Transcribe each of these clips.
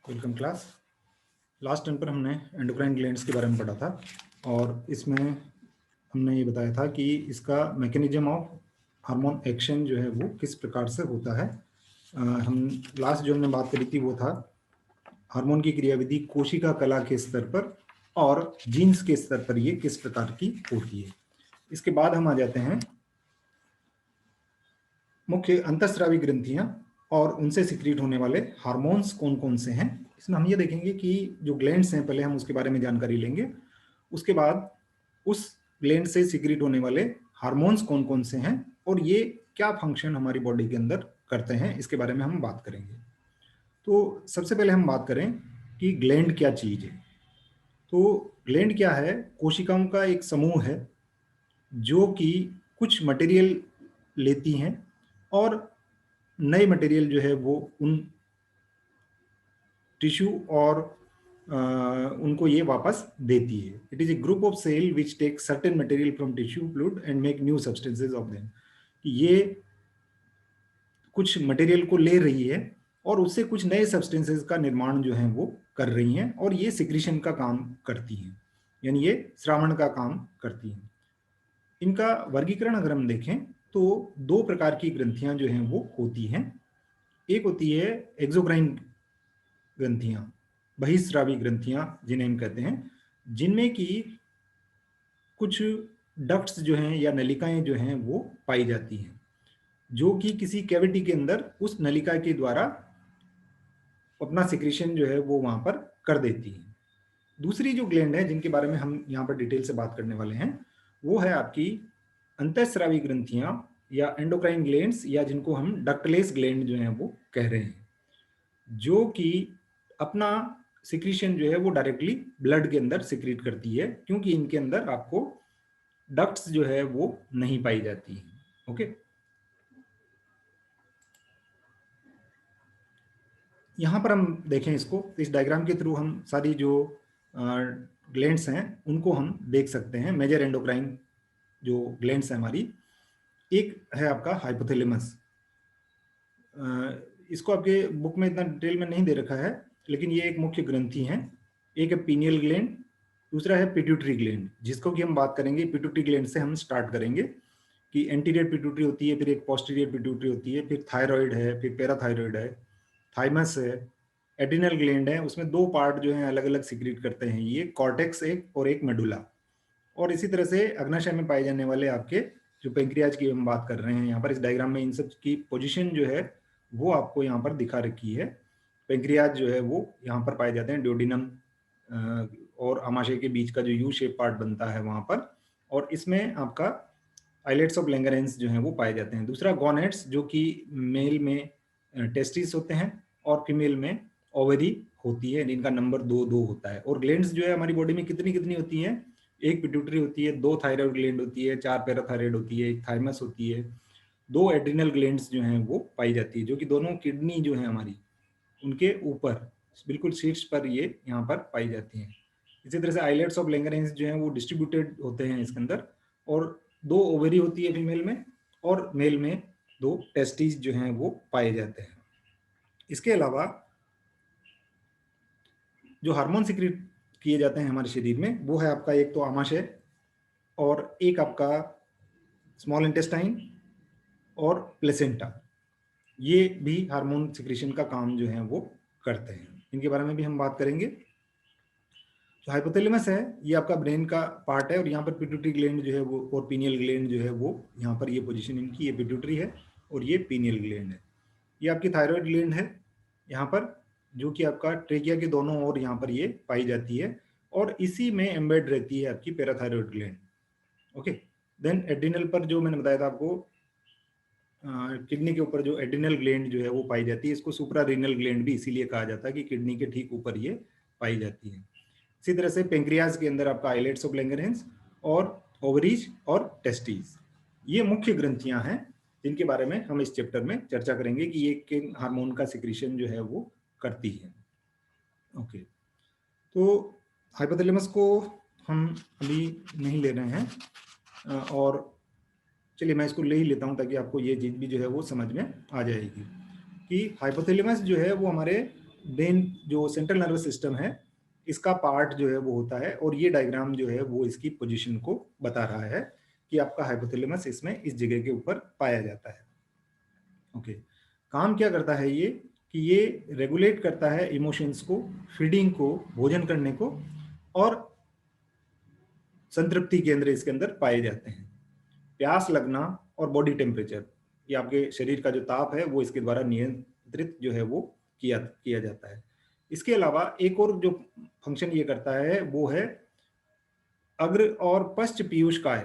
Welcome class. Last term पर हमने endocrine glands के बारे में पढ़ा था और इसमें हमने ये बताया था कि इसका मैकेनिज्म ऑफ हार्मोन एक्शन जो है वो किस प्रकार से होता है। हम लास्ट जो हमने बात करी थी वो था हार्मोन की क्रियाविधि कोशिका कला के स्तर पर और जीन्स के स्तर पर ये किस प्रकार की होती है। इसके बाद हम आ जाते हैं मुख्य अंतःस्रावी ग्रंथियां और उनसे सिक्रीट होने वाले हार्मोन्स कौन कौन से हैं। इसमें हम ये देखेंगे कि जो ग्लैंड्स हैं पहले हम उसके बारे में जानकारी लेंगे, उसके बाद उस ग्लैंड से सिक्रीट होने वाले हार्मोन्स कौन कौन से हैं और ये क्या फंक्शन हमारी बॉडी के अंदर करते हैं, इसके बारे में हम बात करेंगे। तो सबसे पहले हम बात करें कि ग्लैंड क्या चीज है। तो ग्लैंड क्या है? कोशिकाओं का एक समूह है जो कि कुछ मटेरियल लेती हैं और नए मटेरियल जो है वो उन टिश्यू और उनको ये वापस देती है। It is a group of cell which take certain material from tissue fluid and make new substances of them. ये कुछ मटेरियल को ले रही है और उससे कुछ नए सब्सटेंसेस का निर्माण जो है वो कर रही हैं और ये सिक्रीशन का काम करती हैं, यानी ये श्रावण का काम करती हैं। इनका वर्गीकरण अगर हम देखें तो दो प्रकार की ग्रंथियां जो हैं वो होती हैं। एक होती है एक्सोक्राइन ग्रंथियां, बहिस्रावी ग्रंथियां जिन्हें हम कहते हैं, जिनमें की कुछ डक्ट्स जो हैं या नलिकाएं जो हैं वो पाई जाती हैं जो कि किसी कैविटी के अंदर उस नलिका के द्वारा अपना सिक्रीशन जो है वो वहां पर कर देती है। दूसरी जो ग्लैंड है जिनके बारे में हम यहाँ पर डिटेल से बात करने वाले हैं वो है आपकी अंतःस्रावी ग्रंथियां या एंडोक्राइन ग्लैंड्स, या जिनको हम डक्टलेस ग्लैंड जो है वो कह रहे हैं, जो कि अपना सिक्रीशन जो है वो डायरेक्टली ब्लड के अंदर सिक्रीट करती है, क्योंकि इनके अंदर आपको डक्ट्स जो है वो नहीं पाई जाती है। ओके, यहाँ पर हम देखें इसको, इस डायग्राम के थ्रू हम सारी जो ग्लैंड्स हैं उनको हम देख सकते हैं। मेजर एंडोक्राइन जो ग्लैंड्स है हमारी, एक है आपका हाइपोथैलेमस। इसको आपके बुक में इतना डिटेल में नहीं दे रखा है, लेकिन ये एक मुख्य ग्रंथि है। एक है पीनियल ग्लैंड, दूसरा है पिट्यूटरी ग्लैंड, जिसको कि हम बात करेंगे पिट्यूटरी ग्लैंड से हम स्टार्ट करेंगे कि एंटीरियर पिट्यूटरी होती है, फिर एक पोस्टीरियर पिट्यूटरी होती है, फिर थायराइड है, फिर पैराथायराइड है, थाइमस है, एड्रिनल ग्लैंड है। उसमें दो पार्ट जो हैं अलग अलग सिक्रीट करते हैं, ये कॉर्टेक्स एक और एक मेडुला। और इसी तरह से अग्नाशय में पाए जाने वाले आपके जो पेंक्रियाज की हम बात कर रहे हैं, यहाँ पर इस डायग्राम में इन सब की पोजीशन जो है वो आपको यहाँ पर दिखा रखी है। पेंक्रियाज जो है वो यहाँ पर पाए जाते हैं ड्यूडिनम और आमाशय के बीच का जो यू शेप पार्ट बनता है वहाँ पर, और इसमें आपका आइलेट्स ऑफ लैंगरेंस जो है वो पाए जाते हैं। दूसरा गॉनेट्स, जो कि मेल में टेस्टिस होते हैं और फीमेल में ओवरी होती है, जिनका नंबर 2-2 होता है। और ग्लैंड्स जो है हमारी बॉडी में कितनी कितनी होती हैं? एक पिट्यूटरी होती है, 2 थायराइड ग्लैंड होती है, 4 पैराथायराइड होती है, एक थाइमस होती है, 2 एड्रिनल ग्लैंड्स जो हैं वो पाई जाती है, जो कि दोनों किडनी जो है हमारी उनके ऊपर बिल्कुल शीर्ष पर ये यहाँ पर पाई जाती हैं। इसी तरह से आइलेट्स ऑफ लैंगरेंस जो हैं वो डिस्ट्रीब्यूटेड होते हैं इसके अंदर, और 2 ओवरी होती है फीमेल में और मेल में 2 टेस्टिस जो हैं वो पाए जाते हैं। इसके अलावा जो हार्मोन सिक्रीट किए जाते हैं हमारे शरीर में वो है आपका एक तो आमाशय और एक आपका स्मॉल इंटेस्टाइन और प्लेसेंटा। ये भी हार्मोन सिक्रीशन का काम जो है वो करते हैं, इनके बारे में भी हम बात करेंगे। जो हाइपोथैलेमस है ये आपका ब्रेन का पार्ट है, और यहाँ पर पिट्यूटरी ग्लैंड जो है वो और पीनियल ग्लैंड जो है वो यहाँ पर ये पोजीशन इनकी, ये पिट्यूटरी है और ये पीनियल ग्लैंड है। ये आपकी थायराइड ग्लैंड है यहाँ पर, जो कि आपका ट्रेकिया के दोनों ओर यहाँ पर ये पाई जाती है, और इसी में एम्बेड रहती है आपकी parathyroid gland. Okay, then adrenal पर जो मैंने बताया था आपको, किडनी के ऊपर जो एड्रिनल ग्लैंड जो है वो पाई जाती है, इसको सुप्रा रीनल ग्लैंड भी इसीलिए कहा जाता है कि किडनी के ठीक ऊपर ये पाई जाती है। इसी तरह से पेंक्रियाज के अंदर आपका आइलेट्स ऑफ लैंगरेंस और ओवरीज और टेस्टिस, ये मुख्य ग्रंथियां हैं जिनके बारे में हम इस चैप्टर में चर्चा करेंगे कि ये किन हार्मोन का सिक्रीशन जो है वो करती है। ओके, तो हाइपोथैलेमस को हम अभी नहीं ले रहे हैं, और चलिए मैं इसको ले ही लेता हूं ताकि आपको ये चीज भी जो है वो समझ में आ जाएगी कि हाइपोथैलेमस जो है वो हमारे ब्रेन जो सेंट्रल नर्वस सिस्टम है इसका पार्ट जो है वो होता है, और ये डायग्राम जो है वो इसकी पोजीशन को बता रहा है कि आपका हाइपोथैलेमस इसमें इस जगह के ऊपर पाया जाता है। ओके, काम क्या करता है ये कि ये रेगुलेट करता है इमोशंस को, फीडिंग को, भोजन करने को, और संतृप्ति केंद्र इसके अंदर पाए जाते हैं। प्यास लगना और बॉडी टेम्परेचर, ये आपके शरीर का जो ताप है वो इसके द्वारा नियंत्रित जो है वो किया किया जाता है। इसके अलावा एक और जो फंक्शन ये करता है वो है अग्र और पश्च पीयूष काय,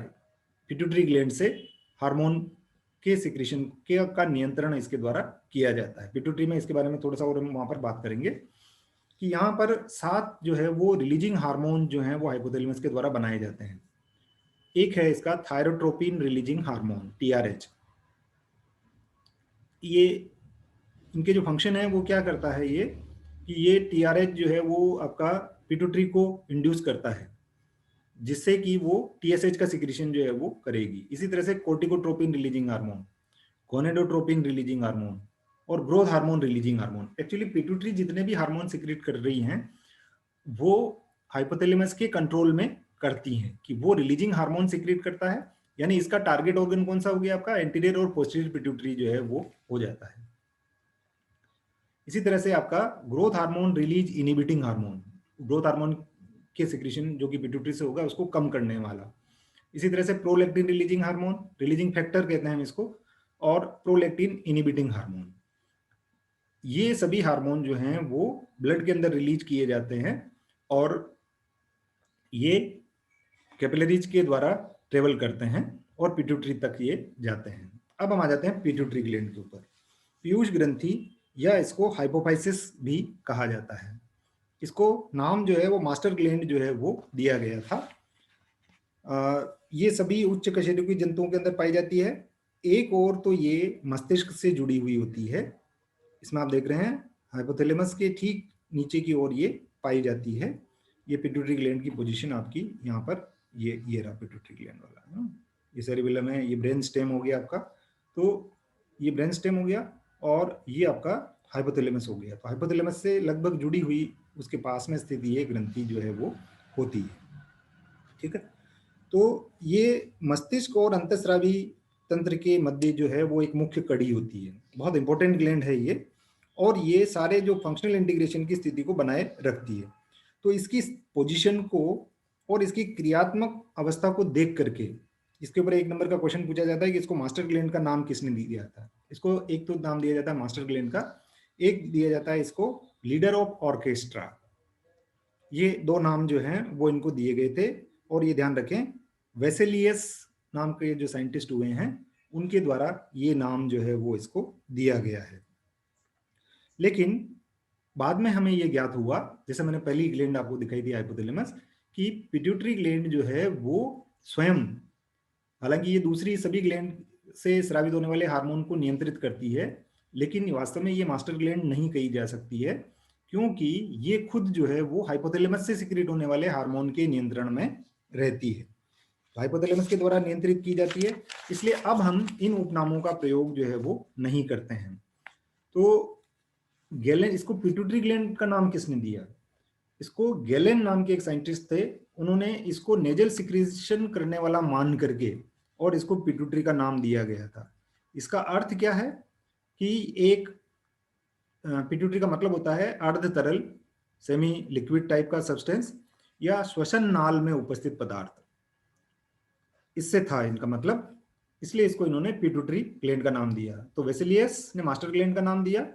पिट्यूटरी ग्लैंड से हार्मोन के सिक्रीशन के का नियंत्रण इसके द्वारा किया जाता है। पिट्यूटरी में इसके बारे में थोड़ा सा और हम वहां पर बात करेंगे कि यहाँ पर 7 जो है वो रिलीजिंग हार्मोन जो है वो हाइपोथैलेमस के द्वारा बनाए जाते हैं। एक है इसका थायरोट्रोपिन रिलीजिंग हार्मोन, TRH। ये इनके जो फंक्शन है वो क्या करता है ये कि ये TRH जो है वो आपका पिट्यूटरी को इंड्यूस करता है, जिससे कि वो TSH का सिक्रीशन जो है वो करेगी। इसी तरह से corticotropin releasing hormone, gonadotropin releasing hormone और growth hormone releasing hormone. Actually pituitary जितने भी हार्मोन सिक्रीट कर रही हैं वो हाइपोथैलेमस के कंट्रोल में करती हैं कि वो रिलीजिंग हार्मोन सिक्रीट करता है, यानी इसका टारगेट ऑर्गन कौन सा हो गया आपका, एंटीरियर और पोस्टीरियर पिट्यूटरी जो है वो हो जाता है। इसी तरह से आपका growth hormone release inhibiting hormone, growth hormone के सिक्रीशन जो कि पिट्यूटरी से होगा उसको कम करने वाला। इसी तरह से prolactin releasing hormone, releasing factor कहते हैं हम इसको, और प्रोलैक्टिन इनिबिटिंग हार्मोन। ये सभी हार्मोन जो हैं वो ब्लड के अंदर रिलीज किए जाते हैं और ये कैपिलरीज के द्वारा ट्रेवल करते हैं और पिट्यूटरी तक ये जाते हैं। अब हम आ जाते हैं पिट्यूटरी ग्लैंड के ऊपर। पीयूष ग्रंथि या इसको हाइपोफाइसिस भी कहा जाता है। इसको नाम जो है वो मास्टर ग्लैंड जो है वो दिया गया था। ये सभी उच्च कशेरुकी जंतुओं के अंदर पाई जाती है। एक और तो ये मस्तिष्क से जुड़ी हुई होती है। इसमें आप देख रहे हैं हाइपोथैलेमस के ठीक नीचे की ओर ये पाई जाती है। ये पिट्यूटरी ग्लैंड की पोजीशन आपकी यहाँ पर ये रहा पिट्यूटरी ग्लैंड वाला, ये सेरिबेलम है, ये ब्रेन स्टेम हो गया आपका। तो ये ब्रेन स्टेम हो गया और ये आपका हाइपोथैलेमस हो गया। तो हाइपोथैलेमस से लगभग जुड़ी हुई उसके पास में स्थित ये ग्रंथि जो है वो होती है। ठीक है, तो ये मस्तिष्क और अंतःस्रावी तंत्र के मध्य जो है वो एक मुख्य कड़ी होती है। बहुत इंपॉर्टेंट ग्लैंड है ये, और ये सारे जो फंक्शनल इंटीग्रेशन की स्थिति को बनाए रखती है। तो इसकी पोजीशन को और इसकी क्रियात्मक अवस्था को देख करके इसके ऊपर 1 नंबर का क्वेश्चन पूछा जाता है कि इसको मास्टर ग्लैंड का नाम किसने दिया था। इसको एक तो नाम दिया जाता है मास्टर ग्लैंड का, एक दिया जाता है इसको लीडर ऑफ ऑर्केस्ट्रा। ये 2 नाम जो हैं वो इनको दिए गए थे, और ये ध्यान रखें वेसेलियस नाम के जो साइंटिस्ट हुए हैं उनके द्वारा ये नाम जो है वो इसको दिया गया है। लेकिन बाद में हमें ये ज्ञात हुआ, जैसे मैंने पहली ग्लैंड आपको दिखाई थी हाइपोथैलेमस, कि पिट्यूटरी ग्लैंड जो है वो स्वयं, हालांकि ये दूसरी सभी ग्लैंड से स्रावित होने वाले हार्मोन को नियंत्रित करती है, लेकिन वास्तव में ये मास्टर ग्लैंड नहीं कही जा सकती है, क्योंकि ये खुद जो है वो हाइपोथैलेमस से सिक्रीट होने वाले हार्मोन के नियंत्रण में रहती है। तो हाइपोथैलेमस के द्वारा नियंत्रित की जाती है, इसलिए अब हम इन उपनामों का प्रयोग जो है वो नहीं करते हैं। तो गैलेन, इसको पिट्यूटरी ग्लैंड का नाम किसने दिया? इसको गैलेन नाम के एक साइंटिस्ट थे, उन्होंने इसको नेजल सिक्रीशन करने वाला मान करके और इसको पिट्यूटरी का नाम दिया गया था। इसका अर्थ क्या है कि एक पिट्यूटरी का मतलब होता है अर्ध तरल, सेमी लिक्विड टाइप का सब्सटेंस या श्वसन नाल में उपस्थित पदार्थ, इससे था इनका मतलब, इसलिए इसको इन्होंने पिट्यूटरी ग्लैंड का नाम दिया। तो वेसेलियस ने मास्टर ग्लैंड का नाम दिया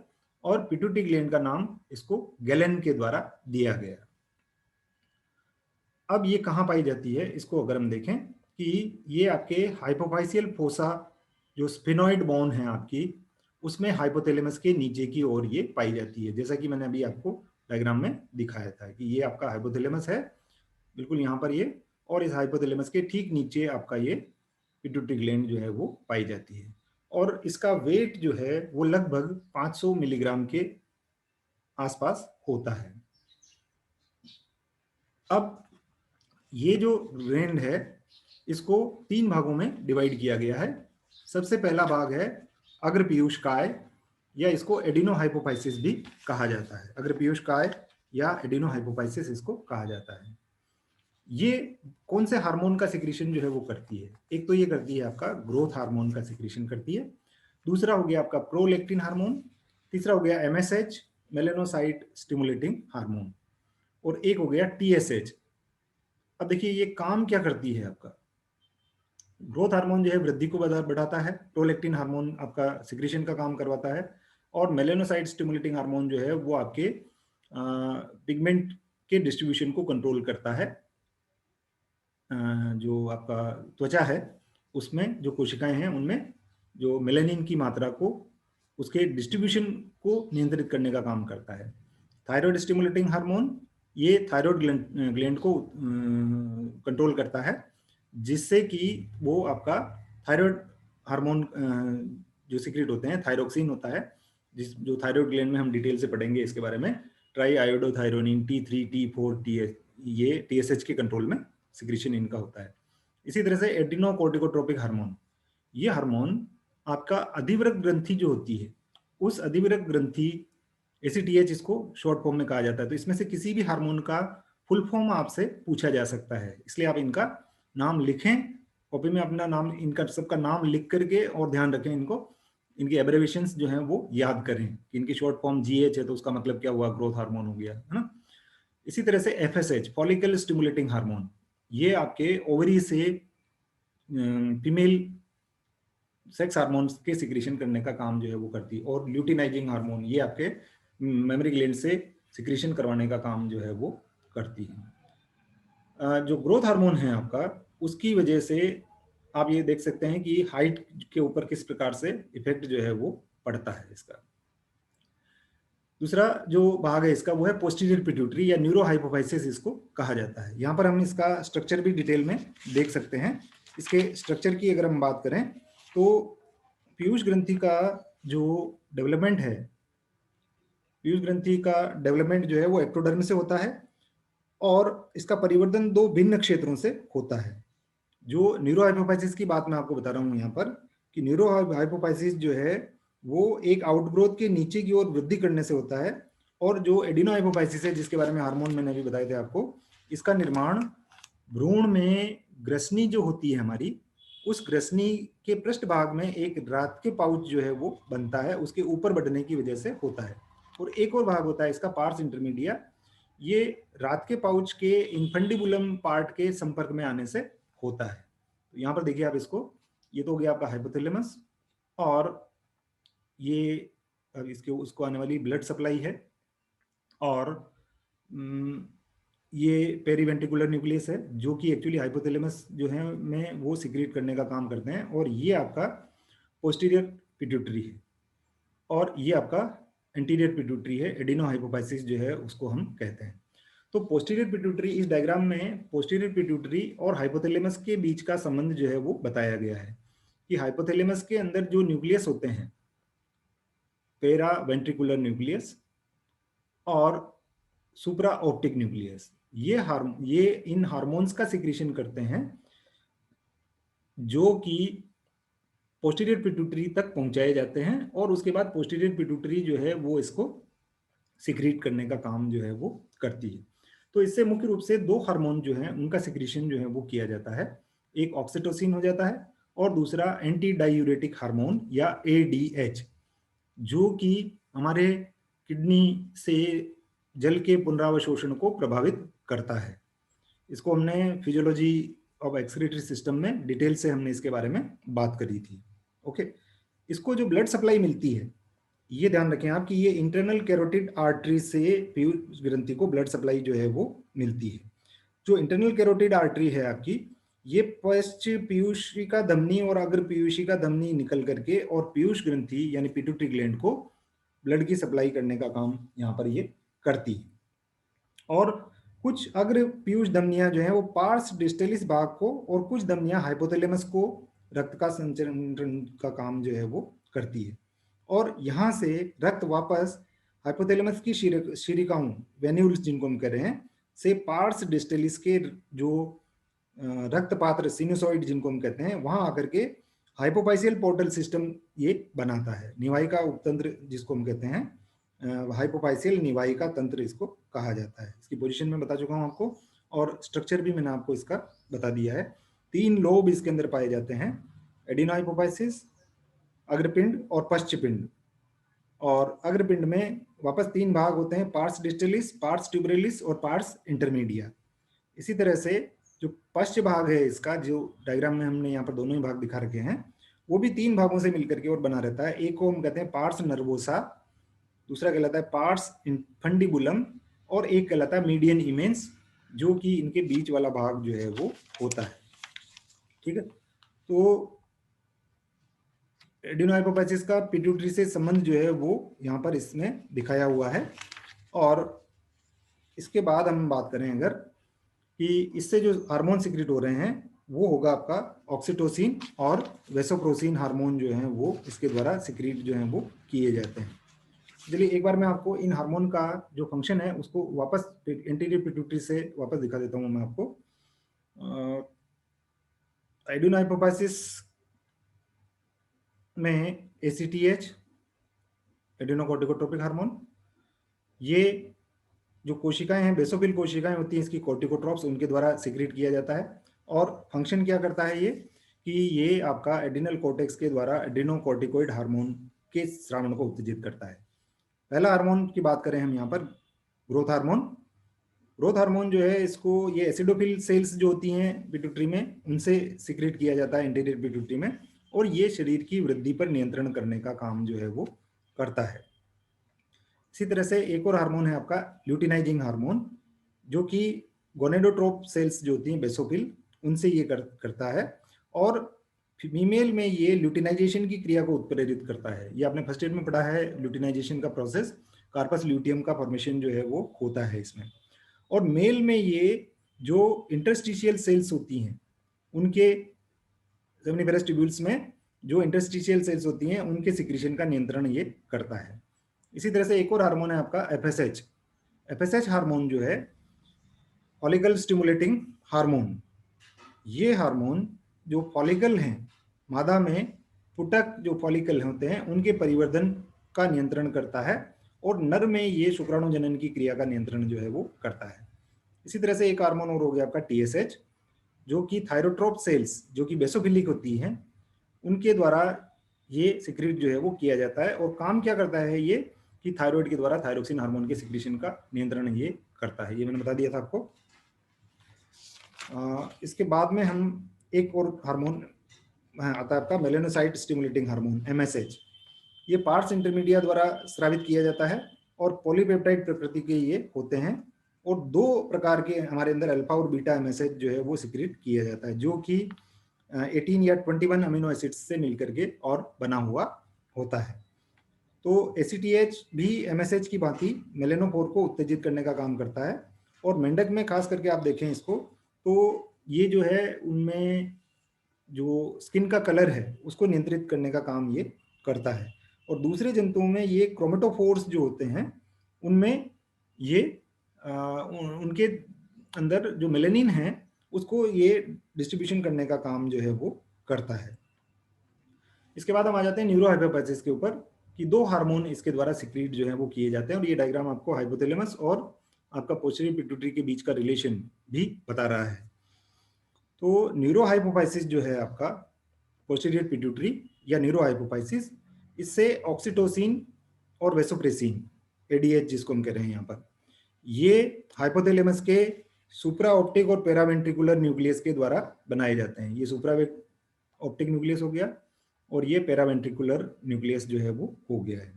और पिट्यूटरी ग्लैंड का नाम इसको गैलेन के द्वारा दिया गया। अब ये कहाँ पाई जाती है, इसको अगर हम देखें कि ये आपके हाइपोफाइसियल फोसा जो स्फिनॉइड बोन है आपकी, उसमें हाइपोथैलेमस के नीचे की ओर ये पाई जाती है, जैसा कि मैंने अभी आपको डायग्राम में दिखाया था कि ये आपका हाइपोथैलेमस है बिल्कुल यहाँ पर ये, और इस हाइपोथैलेमस के ठीक नीचे आपका ये पिट्यूटरी ग्लैंड जो है वो पाई जाती है, और इसका वेट जो है वो लगभग 500 मिलीग्राम के आसपास होता है। अब ये जो ग्लैंड है इसको 3 भागों में डिवाइड किया गया है। सबसे पहला भाग है अग्र पीयूष काय, या इसको एडिनोहाइपोफाइसिस भी कहा जाता है। अग्र पीयूष काय या एडिनोहाइपोफाइसिस इसको कहा जाता है। ये कौन से हार्मोन का सिक्रीशन जो है वो करती है? एक तो ये करती है आपका ग्रोथ हार्मोन का सिक्रीशन करती है, दूसरा हो गया आपका प्रोलेक्टिन हार्मोन, तीसरा हो गया एमएसएच मेलेनोसाइट स्टिमुलेटिंग हार्मोन, और एक हो गया टीएसएच। अब देखिए ये काम क्या करती है आपका। ग्रोथ हार्मोन जो है वृद्धि को बढ़ाता है, प्रोलेक्टिन हार्मोन आपका सिक्रीशन का काम करवाता है, और मेलेनोसाइट स्टिमुलेटिंग हार्मोन जो है वो आपके पिगमेंट के डिस्ट्रीब्यूशन को कंट्रोल करता है। जो आपका त्वचा है उसमें जो कोशिकाएं हैं उनमें जो मेलानिन की मात्रा को, उसके डिस्ट्रीब्यूशन को नियंत्रित करने का काम करता है। थायराइड स्टिमुलेटिंग हार्मोन ये थायराइड ग्लैंड को कंट्रोल करता है, जिससे कि वो आपका थायराइड हार्मोन जो सीक्रेट होते हैं, थायरोक्सिन होता है, जो थायराइड ग्लैंड में हम डिटेल से पढ़ेंगे इसके बारे में, try iodothyronine T3 T4 TS, ये TSH के कंट्रोल में सिक्रीशन इनका होता है। इसी तरह से एड्रीनोकोर्टिकोट्रोपिक हार्मोन, ये हार्मोन आपका अधिवृक्क ग्रंथि जो होती है, उस अधिवृक्क ग्रंथि ACTH इसको शॉर्ट फॉर्म में कहा जाता है। तो इसमें से किसी भी हार्मोन का फुल फॉर्म आपसे पूछा जा सकता है, इसलिए आप इनका नाम लिखें कॉपी में, अपना नाम, इनका सबका नाम लिख करके, और ध्यान रखें इनको, इनके एब्रेविएशंस जो हैं वो याद करें कि इनकी शॉर्ट फॉर्म GH है तो उसका मतलब क्या हुआ, ग्रोथ हार्मोन हो गया, है ना। इसी तरह से FSH फॉलिकल स्टिमुलेटिंग हार्मोन, ये आपके ओवरी से फीमेल सेक्स हार्मोन्स के सिक्रीशन करने का काम जो है वो करती है। और ल्यूटिनाइजिंग हार्मोन, ये आपके मेमोरी ग्लैंड से सिक्रीशन करवाने का काम जो है वो करती है। जो ग्रोथ हार्मोन है आपका, उसकी वजह से आप ये देख सकते हैं कि हाइट के ऊपर किस प्रकार से इफेक्ट जो है वो पड़ता है इसका। दूसरा जो भाग है इसका वो है पोस्टीरियर पिट्यूटरी या न्यूरोहाइपोफाइसिस इसको कहा जाता है। यहाँ पर हम इसका स्ट्रक्चर भी डिटेल में देख सकते हैं। इसके स्ट्रक्चर की अगर हम बात करें तो पीयूष ग्रंथि का जो डेवलपमेंट है, पीयूष ग्रंथि का डेवलपमेंट जो है वो एक्टोडर्म से होता है, और इसका परिवर्तन दो भिन्न क्षेत्रों से होता है। जो न्यूरोहाइपोफाइसिस की बात मैं आपको बता रहा हूँ यहाँ पर, कि न्यूरोहाइपोफाइसिस जो है वो एक आउटग्रोथ के नीचे की ओर वृद्धि करने से होता है, और जो एडिनोहाइपोफाइसिस है जिसके बारे में हार्मोन मैंने अभी बताए थे आपको, इसका निर्माण भ्रूण में ग्रसनी जो होती है हमारी, उस ग्रसनी के पृष्ठ भाग में एक रात के पाउच जो है वो बनता है, उसके ऊपर बढ़ने की वजह से होता है। और एक और भाग होता है इसका पार्स इंटरमीडिया, ये रात के पाउच के इनफंडिबुलम पार्ट के संपर्क में आने से होता है। तो यहाँ पर देखिए आप इसको, ये तो हो गया आपका हाइपोथैलेमस, और ये अब इसके उसको आने वाली ब्लड सप्लाई है, और ये पेरीवेंट्रिकुलर न्यूक्लियस है जो कि एक्चुअली हाइपोथैलेमस जो है में वो सिक्रीट करने का काम करते हैं, और ये आपका पोस्टीरियर पिट्यूटरी है, और ये आपका एंटीरियर पिट्यूटरी है, एडिनोहाइपोफाइसिस जो है उसको हम कहते हैं। तो पोस्टीरियर पिट्यूटरी, इस डायग्राम में पोस्टीरियर पिट्यूटरी और हाइपोथैलेमस के बीच का संबंध जो है वो बताया गया है कि हाइपोथैलेमस के अंदर जो न्यूक्लियस होते हैं, पेरा वेंट्रिकुलर न्यूक्लियस और सुप्रा ऑप्टिक न्यूक्लियस, ये इन हार्मोन्स का सिक्रीशन करते हैं जो कि पोस्टीरियर पिट्यूटरी तक पहुंचाए जाते हैं, और उसके बाद पोस्टीरियर पिट्यूटरी जो है वो इसको सिक्रीट करने का काम जो है वो करती है। तो इससे मुख्य रूप से दो हार्मोन जो हैं उनका सिक्रीशन जो है वो किया जाता है, एक ऑक्सीटोसिन हो जाता है, और दूसरा एंटी डायूरेटिक हार्मोन या ADH, जो कि हमारे किडनी से जल के पुनरावशोषण को प्रभावित करता है। इसको हमने फिजियोलॉजी ऑफ एक्सक्रीटरी सिस्टम में डिटेल से हमने इसके बारे में बात करी थी। ओके, इसको जो ब्लड सप्लाई मिलती है, ये ध्यान रखें आप कि ये इंटरनल कैरोटिड आर्टरी से पीयूष ग्रंथि को ब्लड सप्लाई जो है वो मिलती है। जो इंटरनल कैरोटिड आर्टरी है आपकी, ये पश्च पीयूषिका धमनी और अग्र पीयूषिका धमनी निकल करके और पीयूष ग्रंथि यानी पिट्यूटरी ग्लैंड को ब्लड की सप्लाई करने का काम यहाँ पर ये करती है। और कुछ अग्र पीयूष धमनियां जो है वो पार्स डिस्टलिस भाग को, और कुछ धमनियां हाइपोथैलेमस को रक्त का संचरण का काम जो है वो करती है, और यहाँ से रक्त वापस हाइपोथैलेमस की शिरिकाओं, वेन्यूल्स जिनको हम कह रहे हैं, से पार्स डिस्टलिस के जो रक्त पात्र सिनुसॉइड जिनको हम कहते हैं, वहां आकर के हाइपोफाइसियल पोर्टल सिस्टम ये बनाता है। निवाहिका उपतंत्र जिसको हम कहते हैं, हाइपोफाइसियल निवाहिका तंत्र इसको कहा जाता है। इसकी पोजीशन में बता चुका हूं आपको, और स्ट्रक्चर भी मैंने आपको इसका बता दिया है। 3 लोब इसके अंदर पाए जाते हैं, एडिनोहाइपोफाइसिस, अग्रपिंड और पश्चपिंड। और अग्रपिंड में वापस 3 भाग होते हैं, पार्स डिस्टलिस, पार्स ट्यूबरेलिस और पार्स इंटरमीडिया। इसी तरह से जो पश्च भाग है इसका, जो डायग्राम में हमने यहाँ पर दोनों ही भाग दिखा रखे हैं, वो भी 3 भागों से मिलकर के और बना रहता है। एक को हम कहते हैं पार्स नर्वोसा, दूसरा कहलाता है पार्स फंडिबुलम, और एक कहलाता है मीडियन इमेंस, जो कि इनके बीच वाला भाग जो है वो होता है। ठीक है, तो एडिनोहाइपोफाइसिस का पिट्यूटरी से संबंध जो है वो यहाँ पर इसमें दिखाया हुआ है। और इसके बाद हम बात करें अगर कि इससे जो हार्मोन सिक्रेट हो रहे हैं वो होगा आपका ऑक्सीटोसिन और वेसोप्रोसिन हार्मोन जो हैं वो इसके द्वारा सिक्रेट जो हैं वो किए जाते हैं। चलिए एक बार मैं आपको इन हार्मोन का जो फंक्शन है उसको वापस एंटीरियर पिट्यूटरी से वापस दिखा देता हूँ मैं आपको। एडिनोहाइपोफाइसिस में ACTH, एडिनोकोर्टिकोट्रोपिक हार्मोन, ये जो कोशिकाएं हैं, बेसोफिल कोशिकाएं होती हैं इसकी, कोर्टिकोट्रोप्स, उनके द्वारा सिक्रेट किया जाता है। और फंक्शन क्या करता है ये, कि ये आपका एडिनल कोर्टेक्स के द्वारा एडिनोकोर्टिकोइड हार्मोन के स्रावण को उत्तेजित करता है। पहला हार्मोन की बात करें हम यहाँ पर, ग्रोथ हार्मोन। ग्रोथ हार्मोन जो है इसको, ये एसिडोफिल सेल्स जो होती हैं पिट्यूटरी में, उनसे सिक्रेट किया जाता है इंटीरियर पिट्यूटरी में, और ये शरीर की वृद्धि पर नियंत्रण करने का काम जो है वो करता है। इसी तरह से एक और हार्मोन है आपका ल्यूटिनाइजिंग हार्मोन, जो कि गोनेडोट्रोप सेल्स जो होती हैं बेसोफिल, उनसे ये करता है। और फीमेल में ये ल्यूटिनाइजेशन की क्रिया को उत्प्रेरित करता है। ये आपने फर्स्ट एड में पढ़ा है, ल्यूटिनाइजेशन का प्रोसेस, कार्पस ल्यूटियम का फॉर्मेशन जो है वो होता है इसमें। और मेल में ये जो इंटरस्टिशियल सेल्स होती हैं उनके, सेमिनिफेरस ट्यूब्यूल्स में जो इंटरस्टिशियल सेल्स होती हैं उनके सिक्रीशन का नियंत्रण ये करता है। इसी तरह से एक और हार्मोन है आपका FSH। FSH हार्मोन जो है फॉलिकल स्टिमुलेटिंग हार्मोन। ये हार्मोन जो फॉलिकल हैं, मादा में पुटक जो फॉलिकल होते हैं उनके परिवर्धन का नियंत्रण करता है, और नर में ये शुक्राणु जनन की क्रिया का नियंत्रण जो है वो करता है। इसी तरह से एक हार्मोन और हो गया आपका TSH, जो कि थायरोट्रोप सेल्स जो कि बेसोफिलिक होती हैं उनके द्वारा ये सिक्रेट जो है वो किया जाता है। और काम क्या करता है ये, कि थायराइड के द्वारा थायरोक्सिन हार्मोन के सिक्रीशन का नियंत्रण ये करता है। ये मैंने बता दिया था आपको। इसके बाद में हम एक और हार्मोन आता है आपका मेलेनोसाइट स्टिमुलेटिंग हार्मोन MSH। ये पार्स इंटरमीडिया द्वारा स्रावित किया जाता है और पॉलीपेप्टाइड प्रकृति के ये होते हैं। और 2 प्रकार के हमारे अंदर अल्फा और बीटा MSH जो है वो सिक्रेट किया जाता है, जो कि 18 या 21 अमीनो एसिड्स से मिलकर के और बना हुआ होता है। तो ACTH भी MSH की भांति मेलेनोफोर को उत्तेजित करने का काम करता है। और मेंढक में खास करके आप देखें इसको, तो ये जो है उनमें जो स्किन का कलर है उसको नियंत्रित करने का काम ये करता है। और दूसरे जंतुओं में ये क्रोमेटोफोर्स जो होते हैं उनमें ये उनके अंदर जो मेलेनिन है उसको ये डिस्ट्रीब्यूशन करने का काम जो है वो करता है। इसके बाद हम आ जाते हैं न्यूरोहाइपोफाइसिस के ऊपर, कि 2 हार्मोन इसके द्वारा सिक्रीट जो है वो किए जाते हैं। और ये डायग्राम आपको हाइपोथैलेमस और आपका पोस्टीरियर पिट्यूटरी के बीच का रिलेशन भी बता रहा है। तो न्यूरोहाइपोफाइसिस जो है आपका पोस्टीरियर पिट्यूटरी या न्यूरोहाइपोफाइसिस, इससे ऑक्सीटोसिन और वेसोप्रेसिन, ADH जिसको हम कह रहे हैं यहाँ पर, ये हाइपोथैलेमस के सुप्रा ऑप्टिक और पैरावेंट्रिकुलर न्यूक्लियस के द्वारा बनाए जाते हैं। ये सुप्रा ऑप्टिक न्यूक्लियस हो गया और ये पैरावेंट्रिकुलर न्यूक्लियस जो है वो हो गया है।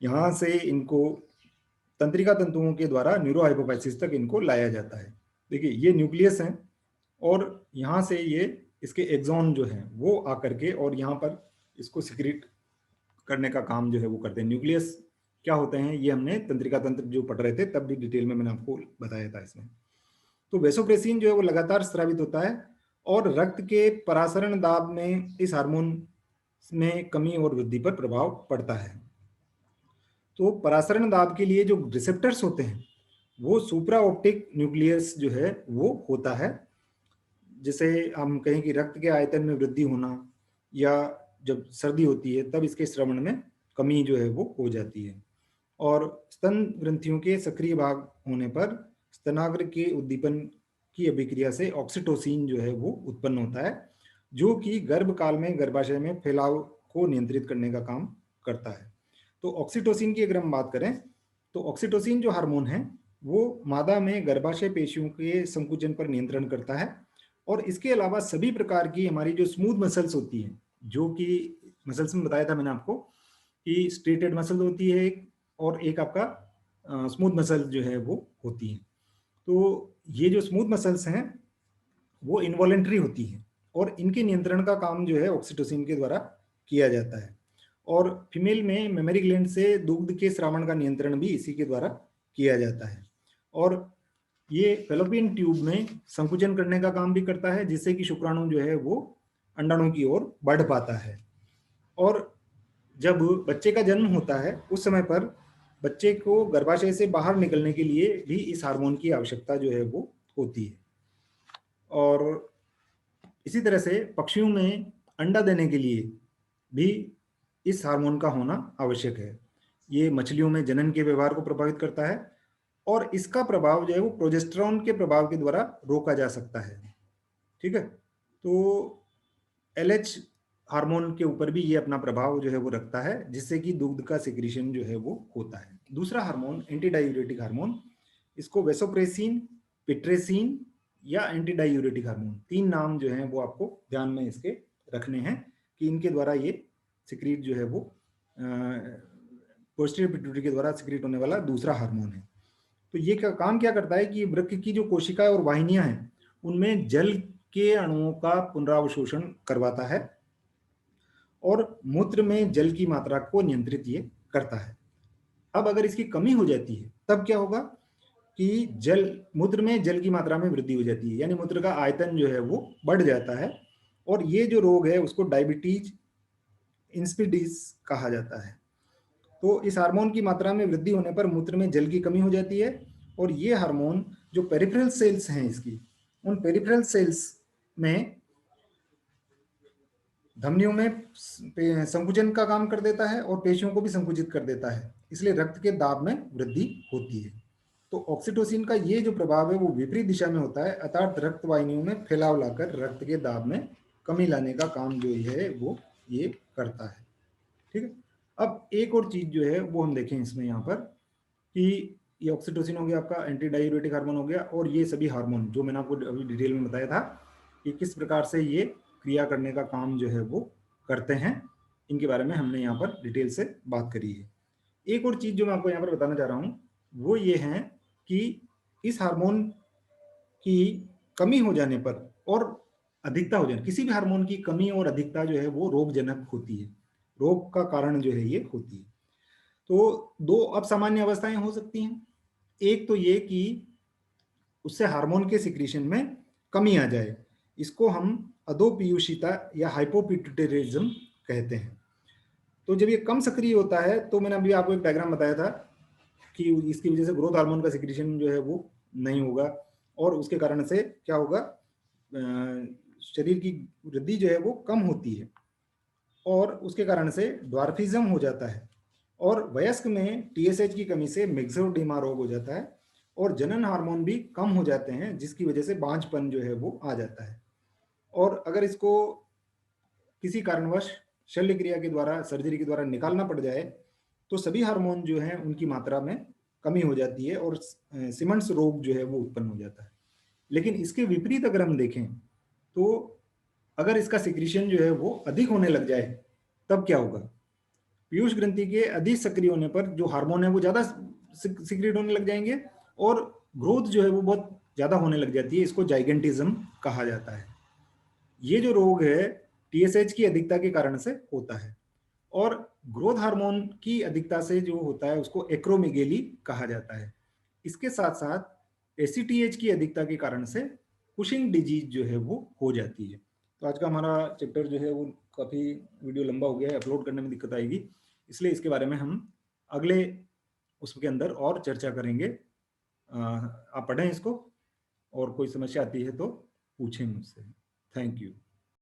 यहाँ से इनको तंत्रिका तंतुओं के द्वारा न्यूरोहाइपोफाइसिस तक इनको लाया जाता है। देखिए ये न्यूक्लियस है और यहाँ से ये इसके एक्सॉन जो है वो आकर के और यहाँ पर इसको सिक्रीट करने का काम जो है वो करते हैं। न्यूक्लियस क्या होते हैं ये हमने तंत्रिका तंत्र जो पढ़ रहे थे तब भी डिटेल में मैंने आपको बताया था इसमें। तो वेसोप्रेसिन जो है वो लगातार स्रावित होता है और रक्त के परासरण दाब में इस हार्मोन में कमी और वृद्धि पर प्रभाव पड़ता है। तो परासरण दाब के लिए जो रिसेप्टर्स होते हैं वो सुप्रा ऑप्टिक न्यूक्लियस जो है वो होता है। जैसे हम कहें कि रक्त के आयतन में वृद्धि होना या जब सर्दी होती है तब इसके श्रवण में कमी जो है वो हो जाती है। और स्तन ग्रंथियों के सक्रिय भाग होने पर स्तनाग्र के उद्दीपन की अभिक्रिया से ऑक्सीटोसिन जो है वो उत्पन्न होता है, जो कि गर्भकाल में गर्भाशय में फैलाव को नियंत्रित करने का काम करता है। तो ऑक्सीटोसिन की अगर हम बात करें तो ऑक्सीटोसिन जो हार्मोन है वो मादा में गर्भाशय पेशियों के संकुचन पर नियंत्रण करता है, और इसके अलावा सभी प्रकार की हमारी जो स्मूथ मसल्स होती हैं, जो कि मसल्स में बताया था मैंने आपको कि स्ट्रेटेड मसल होती है एक, और एक आपका स्मूथ मसल जो है वो होती है। तो ये जो स्मूथ मसल्स हैं वो इनवॉलेंट्री होती हैं, और इनके नियंत्रण का काम जो है ऑक्सीटोसिन के द्वारा किया जाता है। और फीमेल में मेमरी ग्लैंड से दुग्ध के स्रावण का नियंत्रण भी इसी के द्वारा किया जाता है। और ये फैलोपियन ट्यूब में संकुचन करने का काम भी करता है, जिससे कि शुक्राणु जो है वो अंडाणु की ओर बढ़ पाता है। और जब बच्चे का जन्म होता है उस समय पर बच्चे को गर्भाशय से बाहर निकलने के लिए भी इस हार्मोन की आवश्यकता जो है वो होती है। और इसी तरह से पक्षियों में अंडा देने के लिए भी इस हार्मोन का होना आवश्यक है। ये मछलियों में जनन के व्यवहार को प्रभावित करता है, और इसका प्रभाव जो है वो प्रोजेस्टेरॉन के प्रभाव के द्वारा रोका जा सकता है। ठीक है, तो एलएच हार्मोन के ऊपर भी ये अपना प्रभाव जो है वो रखता है, जिससे कि दुग्ध का सिक्रीशन जो है वो होता है। दूसरा हार्मोन एंटी डायूरेटिक हार्मोन, इसको वेसोप्रेसिन, पिट्रेसिन या एंटी डायूरेटिक हार्मोन, तीन नाम जो हैं वो आपको ध्यान में इसके रखने हैं कि इनके द्वारा ये सिक्रीट जो है वो पोस्टीरियर पिट्यूटरी के द्वारा सिक्रीट होने वाला दूसरा हार्मोन है। तो ये काम क्या करता है कि वृक्क की जो कोशिकाएं और वाहिनियां हैं उनमें जल के अणुओं का पुनरावशोषण करवाता है, और मूत्र में जल की मात्रा को नियंत्रित ये करता है। अब अगर इसकी कमी हो जाती है तब क्या होगा कि मूत्र में जल की मात्रा में वृद्धि हो जाती है, यानी मूत्र का आयतन जो है वो बढ़ जाता है, और ये जो रोग है उसको डायबिटीज इंसिपिडिस कहा जाता है। तो इस हार्मोन की मात्रा में वृद्धि होने पर मूत्र में जल की कमी हो जाती है, और ये हार्मोन जो पेरिफेरल सेल्स हैं इसकी, उन पेरिफेरल सेल्स में धमनियों में संकुचन का काम कर देता है और पेशियों को भी संकुचित कर देता है, इसलिए रक्त के दाब में वृद्धि होती है। तो ऑक्सीटोसिन का ये जो प्रभाव है वो विपरीत दिशा में होता है, अर्थात रक्त वाहिनियों में फैलाव लाकर रक्त के दाब में कमी लाने का काम जो है वो ये करता है। ठीक है, अब एक और चीज जो है वो हम देखें इसमें यहाँ पर कि ये ऑक्सीटोसिन हो गया आपका, एंटी डायूरेटिक हार्मोन हो गया, और ये सभी हार्मोन जो मैंने आपको अभी डिटेल में बताया था कि किस प्रकार से ये क्रिया करने का काम जो है वो करते हैं, इनके बारे में हमने यहाँ पर डिटेल से बात करी है। एक और चीज जो मैं आपको यहाँ पर बताना चाह रहा हूँ वो ये है कि इस हार्मोन की कमी हो जाने पर और अधिकता हो जाने, किसी भी हार्मोन की कमी और अधिकता जो है वो रोगजनक होती है, रोग का कारण जो है ये होती है। तो दो अब सामान्य अवस्थाएं हो सकती हैं। एक तो ये कि उससे हार्मोन के सिक्रीशन में कमी आ जाए, इसको हम अधोपीयूषिता या हाइपोपिट्यूटेरिज्म कहते हैं। तो जब ये कम सक्रिय होता है तो मैंने अभी आपको एक डायग्राम बताया था कि इसकी वजह से ग्रोथ हार्मोन का सिक्रीशन जो है वो नहीं होगा, और उसके कारण से क्या होगा, शरीर की वृद्धि जो है वो कम होती है, और उसके कारण से ड्वार्फिज्म हो जाता है, और वयस्क में टीएसएच की कमी से मिक्सोडिमा रोग हो जाता है, और जनन हार्मोन भी कम हो जाते हैं, जिसकी वजह से बांझपन जो है वो आ जाता है। और अगर इसको किसी कारणवश शल्य क्रिया के द्वारा, सर्जरी के द्वारा निकालना पड़ जाए तो सभी हार्मोन जो हैं उनकी मात्रा में कमी हो जाती है, और सिमंड्स रोग जो है वो उत्पन्न हो जाता है। लेकिन इसके विपरीत अगर हम देखें तो अगर इसका सिक्रीशन जो है वो अधिक होने लग जाए तब क्या होगा, पीयूष ग्रंथि के अधिक सक्रिय होने पर जो हार्मोन है वो ज्यादा सिक्रिएट होने लग जाएंगे, और ग्रोथ जो है वो बहुत ज्यादा होने लग जाती है, इसको जाइगेंटिज्म कहा जाता है। ये जो रोग है टीएसएच की अधिकता के कारण से होता है, और ग्रोथ हार्मोन की अधिकता से जो होता है उसको एक्रोमेगेली कहा जाता है। इसके साथ साथ एसीटीएच की अधिकता के कारण से कुशिंग डिजीज जो है वो हो जाती है। तो आज का हमारा चैप्टर जो है वो काफ़ी वीडियो लंबा हो गया है, अपलोड करने में दिक्कत आएगी, इसलिए इसके बारे में हम अगले उसके अंदर और चर्चा करेंगे। आप पढ़ें इसको, और कोई समस्या आती है तो पूछें मुझसे। Thank you.